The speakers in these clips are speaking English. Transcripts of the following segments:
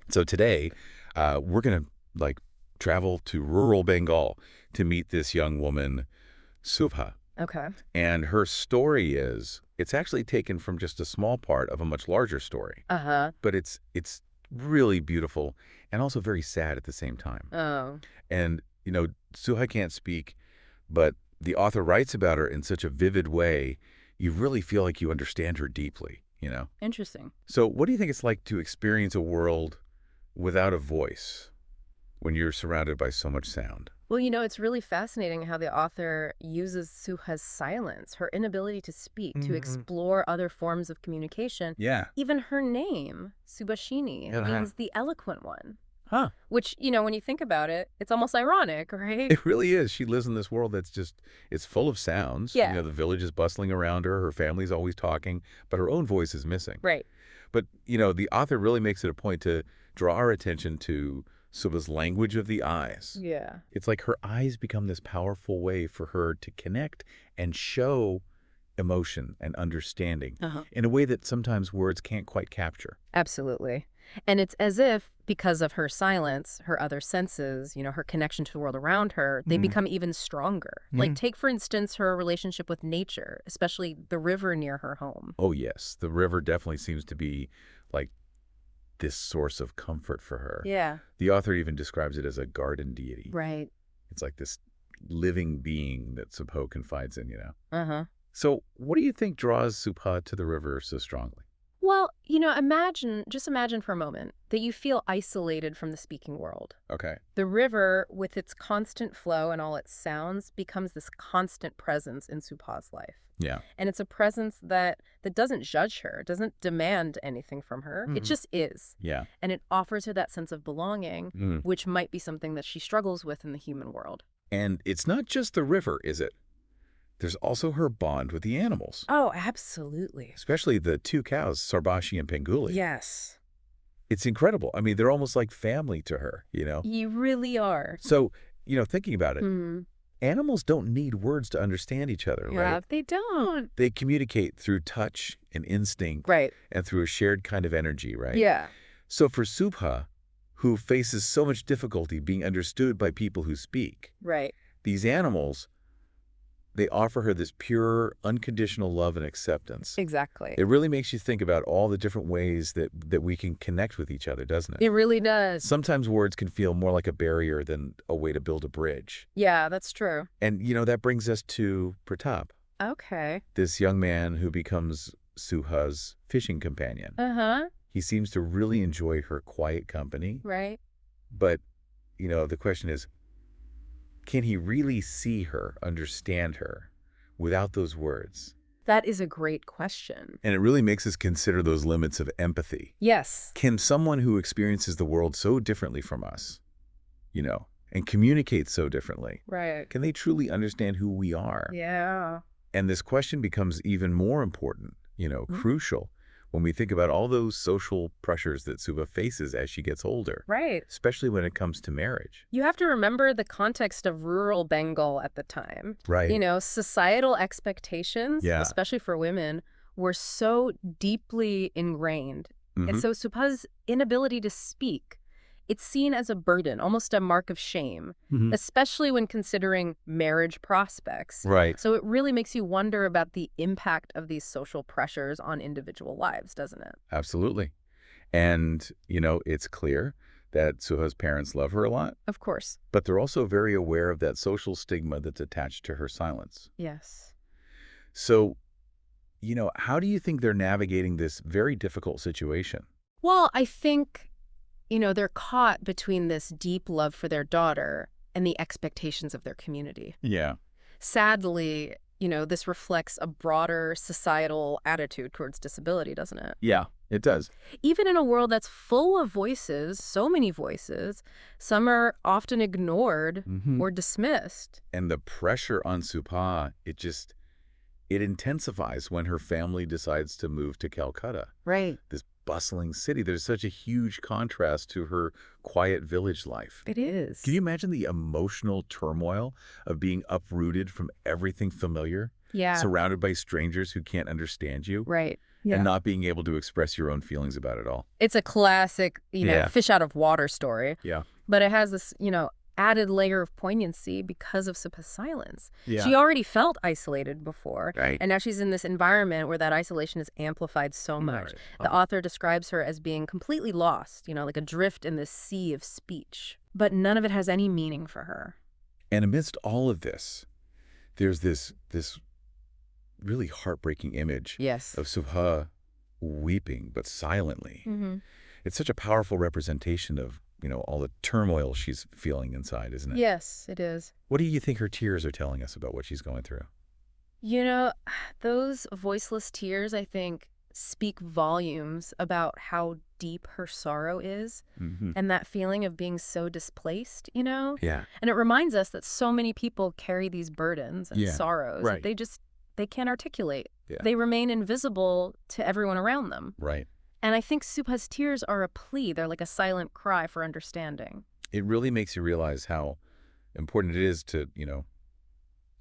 So today, we're going to travel to rural Bengal to meet this young woman, Subha. Okay. And her story it's actually taken from just a small part of a much larger story. Uh-huh. But it's really beautiful and also very sad at the same time. Oh. And, Suha can't speak, but the author writes about her in such a vivid way, you really feel like you understand her deeply. Interesting. So what do you think it's like to experience a world without a voice when you're surrounded by so much sound? Well, it's really fascinating how the author uses Suha's silence, her inability to speak, to explore other forms of communication. Yeah. Even her name, Subhashini, Uh-huh. means the eloquent one. Huh. Which, when you think about it, it's almost ironic, right? It really is. She lives in this world it's full of sounds. Yeah. The village is bustling around her. Her family's always talking, but her own voice is missing. Right. But, the author really makes it a point to draw our attention to Subha's language of the eyes. Yeah. It's like her eyes become this powerful way for her to connect and show emotion and understanding in a way that sometimes words can't quite capture. Absolutely. And it's as if, because of her silence, her other senses, her connection to the world around her, they become even stronger. Like, take, for instance, her relationship with nature, especially the river near her home. Oh, yes. The river definitely seems to be like this source of comfort for her. Yeah. The author even describes it as a garden deity. Right. It's like this living being that Subha confides in. Uh-huh. So what do you think draws Subha to the river so strongly? Well, just imagine for a moment that you feel isolated from the speaking world. Okay. The river, with its constant flow and all its sounds, becomes this constant presence in Subha's life. Yeah. And it's a presence that doesn't judge her, doesn't demand anything from her. It just is. Yeah. And it offers her that sense of belonging, which might be something that she struggles with in the human world. And it's not just the river, is it? There's also her bond with the animals. Oh, absolutely. Especially the two cows, Sarbashi and Penguli. Yes. It's incredible. I mean, they're almost like family to her. You really are. So, thinking about it, animals don't need words to understand each other, Yeah, right? they don't. They communicate through touch and instinct. Right. And through a shared kind of energy, right? Yeah. So for Subha, who faces so much difficulty being understood by people who speak, Right. these animals, they offer her this pure, unconditional love and acceptance. Exactly. It really makes you think about all the different ways that we can connect with each other, doesn't it? It really does. Sometimes words can feel more like a barrier than a way to build a bridge. Yeah, that's true. And, that brings us to Pratap, Okay. this young man who becomes Suha's fishing companion. Uh-huh. He seems to really enjoy her quiet company. Right. But, the question is, can he really see her, understand her, without those words? That is a great question. And it really makes us consider those limits of empathy. Yes. Can someone who experiences the world so differently from us, and communicates so differently, Right. can they truly understand who we are? Yeah. And this question becomes even more important, crucial, when we think about all those social pressures that Subha faces as she gets older. Right. Especially when it comes to marriage. You have to remember the context of rural Bengal at the time. Right. Societal expectations, especially for women, were so deeply ingrained. And so Subha's inability to speak, it's seen as a burden, almost a mark of shame, especially when considering marriage prospects. Right. So it really makes you wonder about the impact of these social pressures on individual lives, doesn't it? Absolutely. And, it's clear that Suha's parents love her a lot, Of course. but they're also very aware of that social stigma that's attached to her silence. Yes. So, how do you think they're navigating this very difficult situation? Well, I think they're caught between this deep love for their daughter and the expectations of their community. Yeah. Sadly, this reflects a broader societal attitude towards disability, doesn't it? Yeah, it does. Even in a world that's full of voices, so many voices, some are often ignored or dismissed. And the pressure on Subha, it intensifies when her family decides to move to Calcutta. Right. This bustling city. There's such a huge contrast to her quiet village life. It is. Can you imagine the emotional turmoil of being uprooted from everything familiar? Yeah. Surrounded by strangers who can't understand you? Right. and not being able to express your own feelings about it all. It's a classic, fish out of water story. Yeah. But it has this, added layer of poignancy because of Subha's silence. Yeah. She already felt isolated before. Right. And now she's in this environment where that isolation is amplified so much. Right. The author describes her as being completely lost, like adrift in this sea of speech. But none of it has any meaning for her. And amidst all of this, there's this really heartbreaking image of Subha weeping, but silently. It's such a powerful representation of, all the turmoil she's feeling inside, isn't it? Yes, it is. What do you think her tears are telling us about what she's going through? Those voiceless tears, I think, speak volumes about how deep her sorrow is and that feeling of being so displaced, Yeah. And it reminds us that so many people carry these burdens and sorrows that they can't articulate. Yeah. They remain invisible to everyone around them. Right. And I think Subha's tears are a plea. They're like a silent cry for understanding. It really makes you realize how important it is to,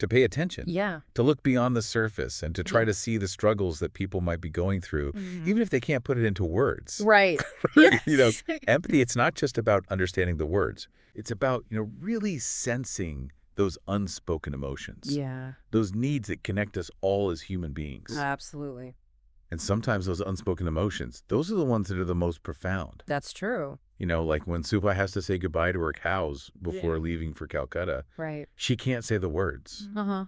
to pay attention. Yeah. To look beyond the surface and to try to see the struggles that people might be going through, even if they can't put it into words. Right. Yes. Empathy, it's not just about understanding the words. It's about, really sensing those unspoken emotions. Yeah. Those needs that connect us all as human beings. Absolutely. And sometimes those unspoken emotions, those are the ones that are the most profound. That's true. Like when Subha has to say goodbye to her cows before leaving for Calcutta. Right. She can't say the words. Uh-huh.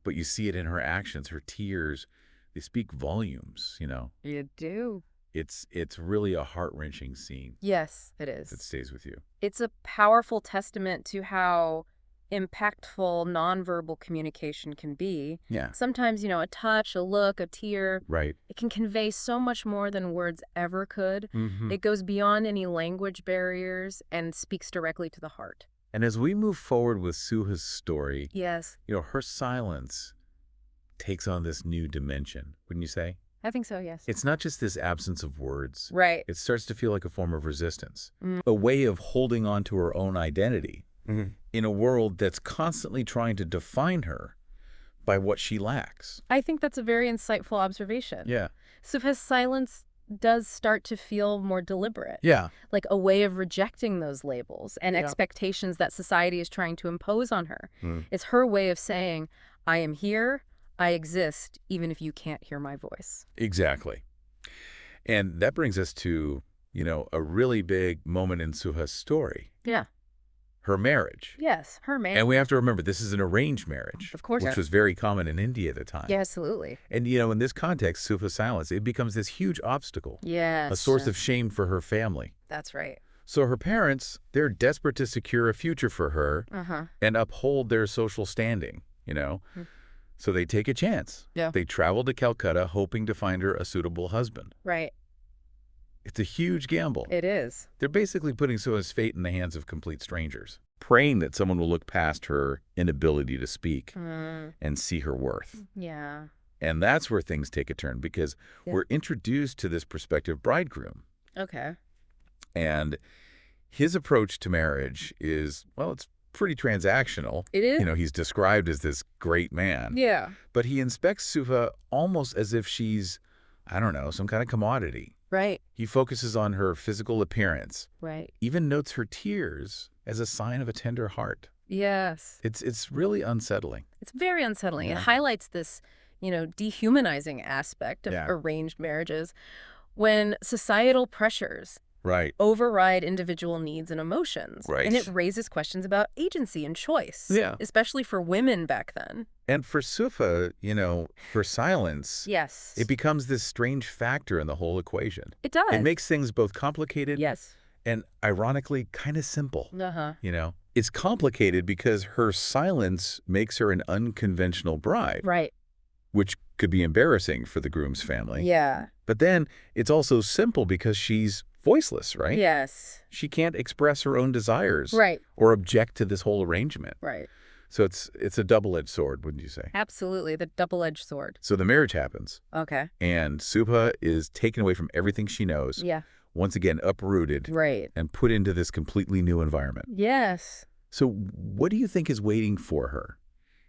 But you see it in her actions, her tears. They speak volumes, You do. It's really a heart-wrenching scene. Yes, it is. That stays with you. It's a powerful testament to how impactful nonverbal communication can be. Yeah. Sometimes, a touch, a look, a tear. Right. It can convey so much more than words ever could. It goes beyond any language barriers and speaks directly to the heart. And as we move forward with Subha's story, yes, her silence takes on this new dimension, wouldn't you say? I think so, yes. It's not just this absence of words. Right. It starts to feel like a form of resistance, a way of holding on to her own identity in a world that's constantly trying to define her by what she lacks. I think that's a very insightful observation. Yeah. Subha's silence does start to feel more deliberate. Yeah. Like a way of rejecting those labels and expectations that society is trying to impose on her. It's her way of saying, I am here, I exist, even if you can't hear my voice. Exactly. And that brings us to, a really big moment in Subha's story. Yeah. Her marriage. Yes, her marriage. And we have to remember, this is an arranged marriage. Of course. Which was very common in India at the time. Yeah, absolutely. And, in this context, Subha's silence, it becomes this huge obstacle. Yes. A source of shame for her family. That's right. So her parents, they're desperate to secure a future for her and uphold their social standing, So they take a chance. Yeah. They travel to Calcutta hoping to find her a suitable husband. Right. It's a huge gamble. It is. They're basically putting Subha's fate in the hands of complete strangers, praying that someone will look past her inability to speak and see her worth. Yeah. And that's where things take a turn because we're introduced to this prospective bridegroom. Okay. And his approach to marriage is, well, it's pretty transactional. It is? He's described as this great man. Yeah. But he inspects Subha almost as if she's, I don't know, some kind of commodity. Right. He focuses on her physical appearance. Right. Even notes her tears as a sign of a tender heart. Yes. It's really unsettling. It's very unsettling. Yeah. It highlights this, dehumanizing aspect of arranged marriages when societal pressures override individual needs and emotions. Right. And it raises questions about agency and choice. Yeah. Especially for women back then. And for Subha, her silence, yes, it becomes this strange factor in the whole equation. It does. It makes things both complicated yes. and ironically kind of simple. Uh-huh. It's complicated because her silence makes her an unconventional bride. Right. Which could be embarrassing for the groom's family. Yeah. But then it's also simple because she's voiceless, right? Yes. She can't express her own desires. Right. Or object to this whole arrangement. Right. So it's a double-edged sword, wouldn't you say? Absolutely. The double-edged sword. So the marriage happens. Okay. And Subha is taken away from everything she knows. Yeah. Once again, uprooted. Right. And put into this completely new environment. Yes. So what do you think is waiting for her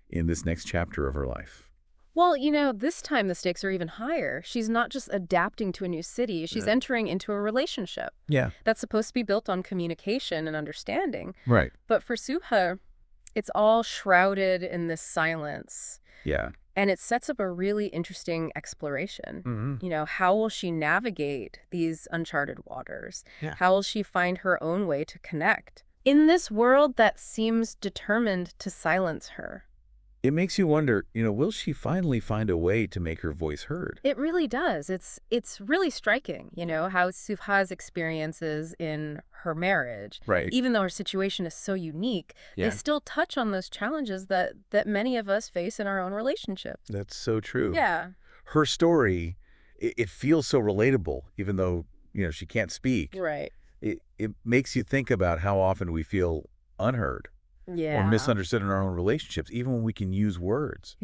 in this next chapter of her life? Well, this time the stakes are even higher. She's not just adapting to a new city. She's entering into a relationship. Yeah. That's supposed to be built on communication and understanding. Right. But for Subha, it's all shrouded in this silence. Yeah. And it sets up a really interesting exploration. How will she navigate these uncharted waters? Yeah. How will she find her own way to connect in this world that seems determined to silence her? It makes you wonder, will she finally find a way to make her voice heard? It really does. It's really striking, how Subha's experiences in her marriage, right, even though her situation is so unique, they still touch on those challenges that many of us face in our own relationships. That's so true. Yeah. Her story, it feels so relatable, even though, she can't speak. Right. It makes you think about how often we feel unheard. Yeah. Or misunderstood in our own relationships, even when we can use words,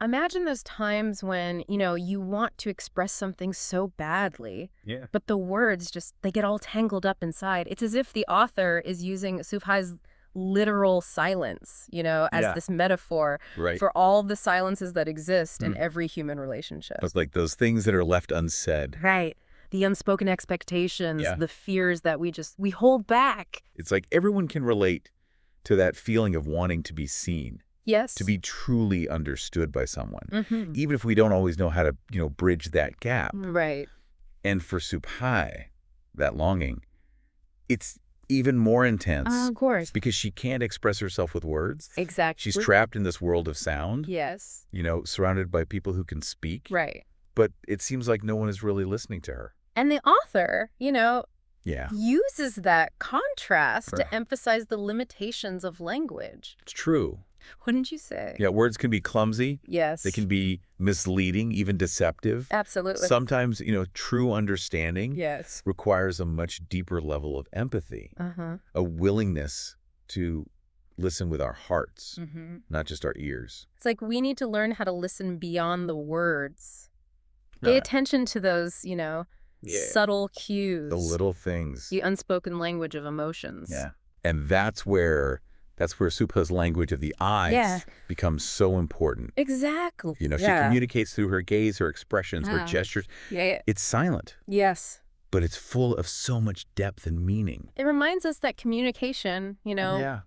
Imagine those times when, you want to express something so badly, but the words they get all tangled up inside. It's as if the author is using Subha's literal silence, as this metaphor for all the silences that exist in every human relationship. It's like those things that are left unsaid. Right. The unspoken expectations, the fears that we hold back. It's like everyone can relate to that feeling of wanting to be seen. Yes. To be truly understood by someone. Even if we don't always know how to, bridge that gap. Right. And for Subha, that longing, it's even more intense. Of course. Because she can't express herself with words. Exactly. She's trapped in this world of sound. Yes. Surrounded by people who can speak. Right. But it seems like no one is really listening to her. And the author, uses that contrast to emphasize the limitations of language. It's true. Wouldn't you say? Yeah, words can be clumsy. Yes. They can be misleading, even deceptive. Absolutely. Sometimes, true understanding yes. requires a much deeper level of empathy, a willingness to listen with our hearts, not just our ears. It's like we need to learn how to listen beyond the words. Pay attention to those, subtle cues. The little things. The unspoken language of emotions. Yeah. And that's where Subha's language of the eyes becomes so important. Exactly. She communicates through her gaze, her expressions, her gestures. Yeah. It's silent. Yes. But it's full of so much depth and meaning. It reminds us that communication,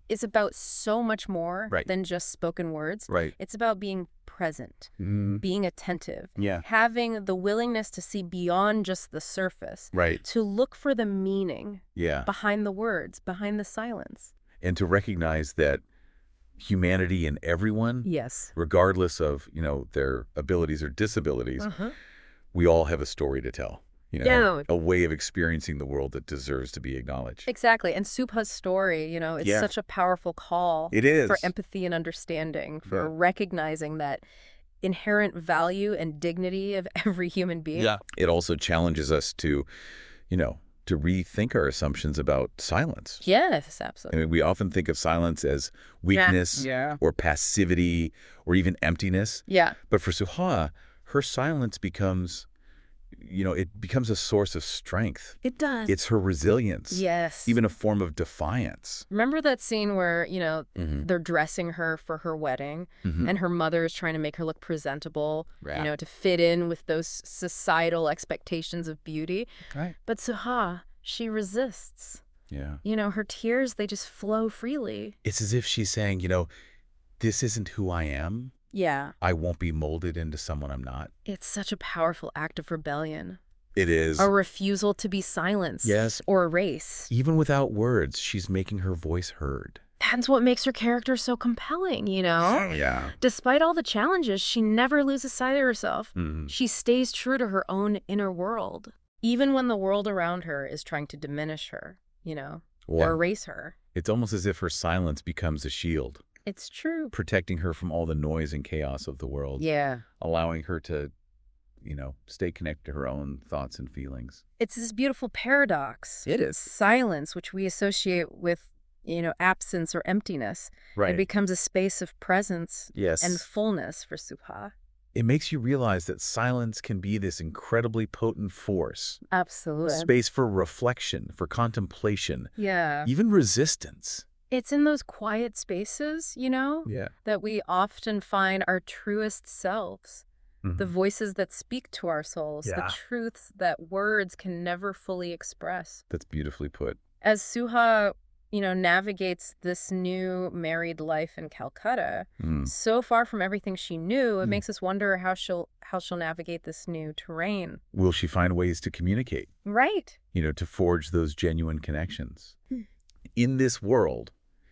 is about so much more than just spoken words. Right. It's about being present, being attentive, Yeah. having the willingness to see beyond just the surface, Right. to look for the meaning Yeah. behind the words, behind the silence. And to recognize that humanity in everyone, Yes. regardless of, their abilities or disabilities, we all have a story to tell. A way of experiencing the world that deserves to be acknowledged. Exactly. And Subha's story, is such a powerful call. It is. For empathy and understanding, for recognizing that inherent value and dignity of every human being. Yeah. It also challenges us to, to rethink our assumptions about silence. Yes, absolutely. I mean, we often think of silence as weakness or passivity or even emptiness. Yeah. But for Subha, her silence becomes it becomes a source of strength. It does. It's her resilience. Yes. Even a form of defiance. Remember that scene where, they're dressing her for her wedding and her mother is trying to make her look presentable, to fit in with those societal expectations of beauty. Right. But Subha, she resists. Yeah. Her tears, they just flow freely. It's as if she's saying, this isn't who I am. Yeah. I won't be molded into someone I'm not. It's such a powerful act of rebellion. It is. A refusal to be silenced. Yes. Or erased. Even without words, she's making her voice heard. That's what makes her character so compelling, Yeah. Despite all the challenges, she never loses sight of herself. She stays true to her own inner world. Even when the world around her is trying to diminish her, or erase her. It's almost as if her silence becomes a shield. It's true. Protecting her from all the noise and chaos of the world. Yeah. Allowing her to, stay connected to her own thoughts and feelings. It's this beautiful paradox. It is. Silence, which we associate with, absence or emptiness. Right. It becomes a space of presence yes. and fullness for Subha. It makes you realize that silence can be this incredibly potent force. Absolutely. Space for reflection, for contemplation. Yeah. Even resistance. It's in those quiet spaces, that we often find our truest selves. The voices that speak to our souls, the truths that words can never fully express. That's beautifully put. As Subha, navigates this new married life in Calcutta, so far from everything she knew, it makes us wonder how she'll navigate this new terrain. Will she find ways to communicate? Right. To forge those genuine connections. In this world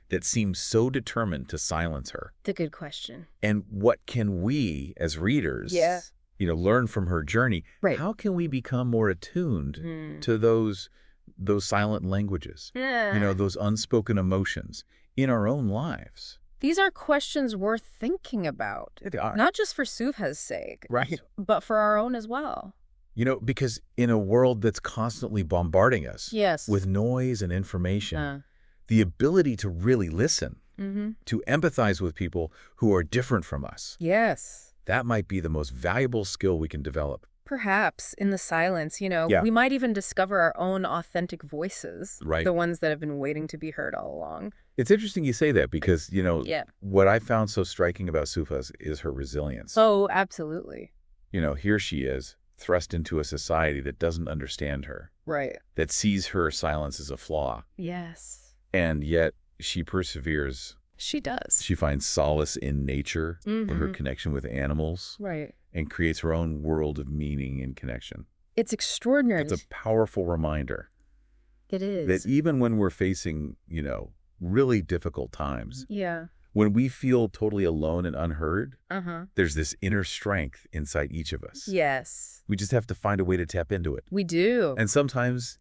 that seems so determined to silence her. The good question. And what can we, as readers, learn from her journey? Right. How can we become more attuned to those silent languages, those unspoken emotions in our own lives? These are questions worth thinking about. They are. Not just for Subha's sake, right, but for our own as well. Because in a world that's constantly bombarding us with noise and information, the ability to really listen, to empathize with people who are different from us, that might be the most valuable skill we can develop. Perhaps in the silence, we might even discover our own authentic voices, the ones that have been waiting to be heard all along. It's interesting you say that because, what I found so striking about Subha is her resilience. Oh, absolutely. Here she is, thrust into a society that doesn't understand her. Right. That sees her silence as a flaw. Yes. And yet she perseveres. She does. She finds solace in nature, or her connection with animals. Right. And creates her own world of meaning and connection. It's extraordinary. It's a powerful reminder. It is. That even when we're facing, really difficult times. When we feel totally alone and unheard, there's this inner strength inside each of us. Yes. We just have to find a way to tap into it. We do. And sometimes,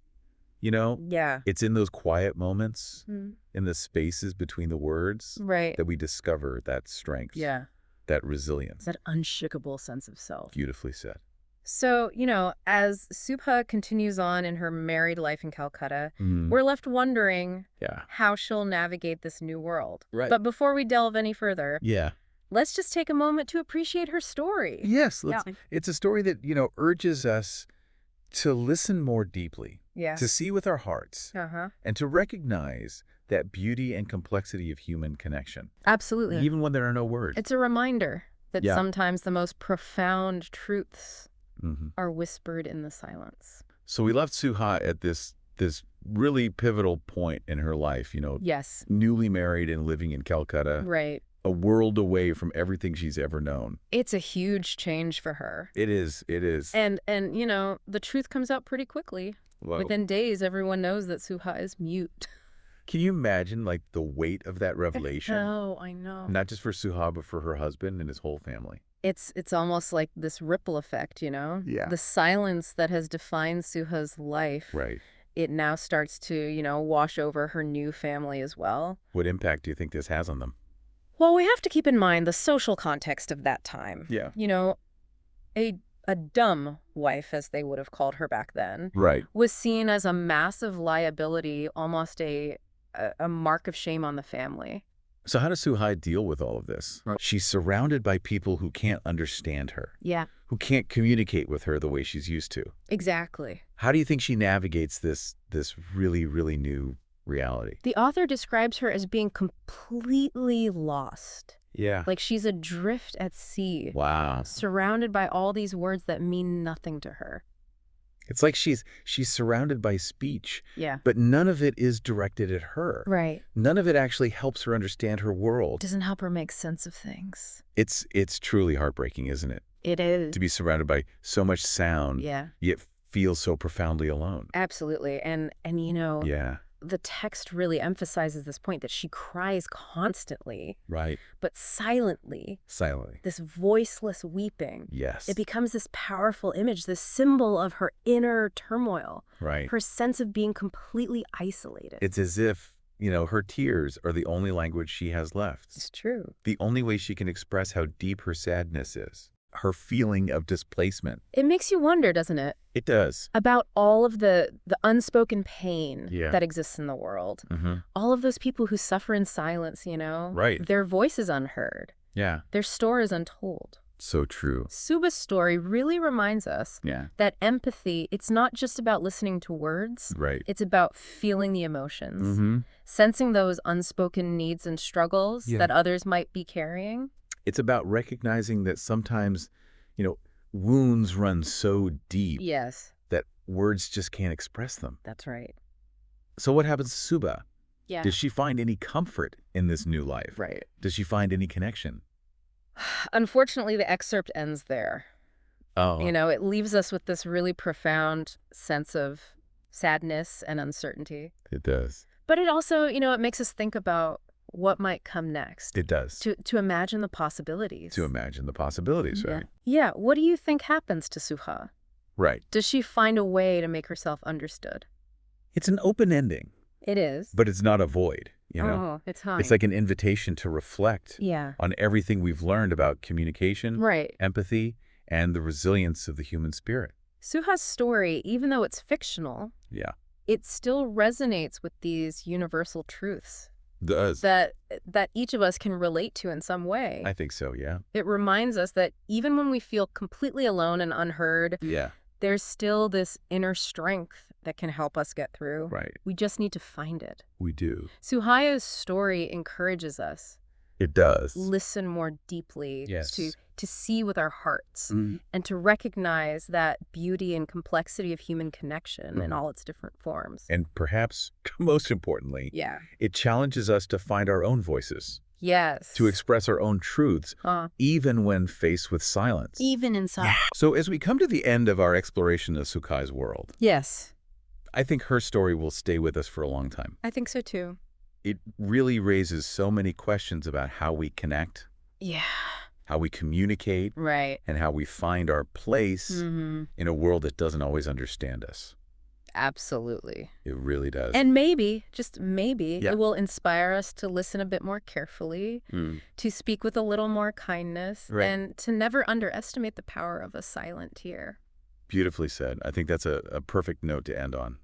it's in those quiet moments, in the spaces between the words, that we discover that strength, that resilience. That unshakable sense of self. Beautifully said. So, as Subha continues on in her married life in Calcutta, we're left wondering how she'll navigate this new world. Right. But before we delve any further, let's just take a moment to appreciate her story. Yes. It's a story that, urges us to listen more deeply, to see with our hearts, and to recognize that beauty and complexity of human connection. Absolutely. Even when there are no words. It's a reminder that sometimes the most profound truths are whispered in the silence. So we left Subha at this really pivotal point in her life, Yes. Newly married and living in Calcutta. Right. A world away from everything she's ever known. It's a huge change for her. It is. And the truth comes out pretty quickly. Whoa. Within days, everyone knows that Subha is mute. Can you imagine, the weight of that revelation? Oh, I know. Not just for Subha, but for her husband and his whole family. It's almost like this ripple effect, Yeah. The silence that has defined Subha's life. Right. It now starts to, wash over her new family as well. What impact do you think this has on them? Well, we have to keep in mind the social context of that time. Yeah. A dumb wife, as they would have called her back then, was seen as a massive liability, almost a mark of shame on the family. So how does Subha deal with all of this? Right. She's surrounded by people who can't understand her. Yeah. Who can't communicate with her the way she's used to. Exactly. How do you think she navigates this really, really new reality? The author describes her as being completely lost. Yeah. Like she's adrift at sea. Wow. Surrounded by all these words that mean nothing to her. It's like she's surrounded by speech. Yeah. But none of it is directed at her. Right. None of it actually helps her understand her world. Doesn't help her make sense of things. It's truly heartbreaking, isn't it? It is. To be surrounded by so much sound. Yeah. Yet feel so profoundly alone. Absolutely. And Yeah. The text really emphasizes this point that she cries constantly. Right. But silently. Silently. This voiceless weeping. Yes. It becomes this powerful image, this symbol of her inner turmoil. Right. Her sense of being completely isolated. It's as if, her tears are the only language she has left. It's true. The only way she can express how deep her sadness is. Her feeling of displacement. It makes you wonder, doesn't it? It does. About all of the unspoken pain that exists in the world. Mm-hmm. All of those people who suffer in silence, Right. Their voice is unheard. Yeah. Their story is untold. So true. Subha's story really reminds us that empathy, it's not just about listening to words. Right. It's about feeling the emotions, sensing those unspoken needs and struggles that others might be carrying. It's about recognizing that sometimes, wounds run so deep that words just can't express them. That's right. So what happens to Subha? Yeah. Does she find any comfort in this new life? Right. Does she find any connection? Unfortunately, the excerpt ends there. Oh. It leaves us with this really profound sense of sadness and uncertainty. It does. But it also, it makes us think about what might come next. It does. To imagine the possibilities. To imagine the possibilities, right? Yeah. What do you think happens to Subha? Right. Does she find a way to make herself understood? It's an open ending. It is. But it's not a void, Oh, it's high. It's like an invitation to reflect on everything we've learned about communication, empathy, and the resilience of the human spirit. Subha's story, even though it's fictional, it still resonates with these universal truths. Does. That each of us can relate to in some way. I think so, yeah. It reminds us that even when we feel completely alone and unheard, there's still this inner strength that can help us get through. Right. We just need to find it. We do. Suhaya's story encourages us. It does. Listen more deeply. Yes. To see with our hearts and to recognize that beauty and complexity of human connection in all its different forms. And perhaps most importantly, it challenges us to find our own voices. Yes. To express our own truths, even when faced with silence. Even in silence. So as we come to the end of our exploration of Subha's world, I think her story will stay with us for a long time. I think so too. It really raises so many questions about how we connect. How we communicate. Right. And how we find our place in a world that doesn't always understand us. Absolutely. It really does. And maybe, just maybe, it will inspire us to listen a bit more carefully, to speak with a little more kindness, and to never underestimate the power of a silent tear. Beautifully said. I think that's a perfect note to end on.